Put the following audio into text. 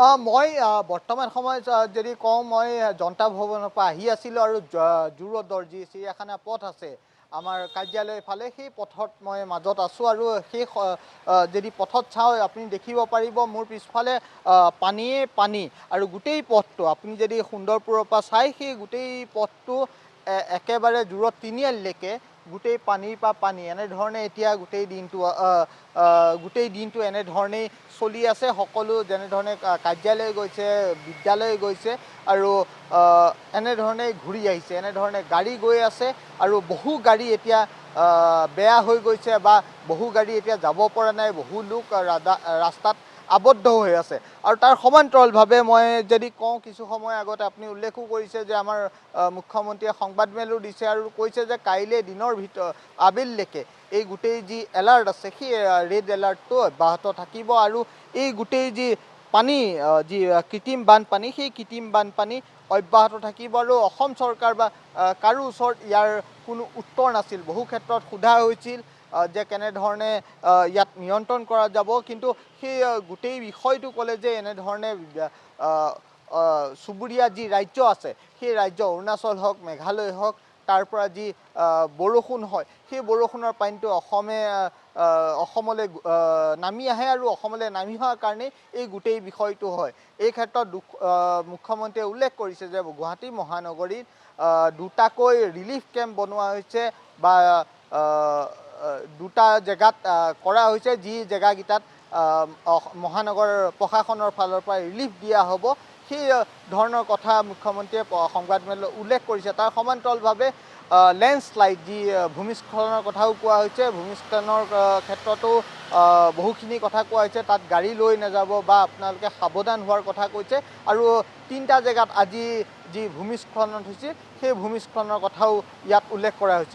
মই বৰ্তমান সময়ত যদি কওঁ মই জনতা ভৱনৰ পৰা আহি আছিলোঁ আৰু জু-ৰোডৰ যি চিৰিয়াখানা পথ আছে আমাৰ কাৰ্যালয়ৰ ফালে সেই পথত মই মাজত আছোঁ আৰু সেই যদি পথত চাওঁ আপুনি দেখিব পাৰিব মোৰ পিছফালে পানীয়ে পানী আৰু গোটেই পথটো আপুনি যদি সুন্দৰপুৰৰ পৰা চাই সেই গোটেই পথটো একেবাৰে জু-ৰোড তিনিআলিলৈকে গোটেই পানীৰ পৰা পানী এনেধৰণে এতিয়া গোটেই দিনটো এনেধৰণেই চলি আছে সকলো যেনেধৰণে কাৰ্যালয় গৈছে বিদ্যালয় গৈছে আৰু এনেধৰণে ঘূৰি আহিছে এনেধৰণে গাড়ী গৈ আছে আৰু বহু গাড়ী এতিয়া বেয়া হৈ গৈছে বা বহু গাড়ী এতিয়া যাব পৰা নাই বহু লোক ৰাস্তাত আবদ্ধ হৈ আছে আৰু তাৰ সমান্তৰালভাৱে মই যদি কওঁ কিছু সময় আগতে আপুনি উল্লেখো কৰিছে যে আমাৰ মুখ্যমন্ত্ৰীয়ে সংবাদমেলো দিছে আৰু কৈছে যে কাইলৈ দিনৰ আবেলিলৈকে এই গোটেই যি এলাৰ্ট আছে সেই ৰেড এলাৰ্টটো অব্যাহত থাকিব আৰু এই গোটেই যি পানী যি কৃত্ৰিম বানপানী সেই কৃত্ৰিম বানপানী অব্যাহত থাকিব আৰু অসম চৰকাৰ বা কাৰো ওচৰত ইয়াৰ কোনো উত্তৰ নাছিল বহু ক্ষেত্ৰত সোধা হৈছিল যে কেনেধৰণে ইয়াত নিয়ন্ত্ৰণ কৰা যাব কিন্তু সেই গোটেই বিষয়টো ক'লে যে এনেধৰণে চুবুৰীয়া যি ৰাজ্য আছে সেই ৰাজ্য অৰুণাচল হওক মেঘালয় হওক তাৰ পৰা যি বৰষুণ হয় সেই বৰষুণৰ পানীটো অসমলৈ নামি আহে আৰু অসমলৈ নামি অহাৰ কাৰণে এই গোটেই বিষয়টো হয় এই ক্ষেত্ৰত মুখ্যমন্ত্ৰীয়ে উল্লেখ কৰিছে যে গুৱাহাটী মহানগৰীত দুটাকৈ ৰিলিফ কেম্প বনোৱা হৈছে বা দুটা জেগাত কৰা হৈছে যি জেগাকেইটাত মহানগৰ প্ৰশাসনৰ ফালৰ পৰা ৰিলিফ দিয়া হ'ব সেই ধৰণৰ কথা মুখ্যমন্ত্ৰীয়ে সংবাদমেলত উল্লেখ কৰিছে তাৰ সমান্তৰালভাৱে লেণ্ডশ্লাইড যি ভূমিস্খলনৰ কথাও কোৱা হৈছে ভূমিস্খলনৰ ক্ষেত্ৰতো বহুখিনি কথা কোৱা হৈছে তাত গাড়ী লৈ নাযাব বা আপোনালোকে সাৱধান হোৱাৰ কথা কৈছে আৰু তিনিটা জেগাত আজি যি ভূমিস্খলন হৈছে সেই ভূমিস্খলনৰ কথাও ইয়াত উল্লেখ কৰা হৈছে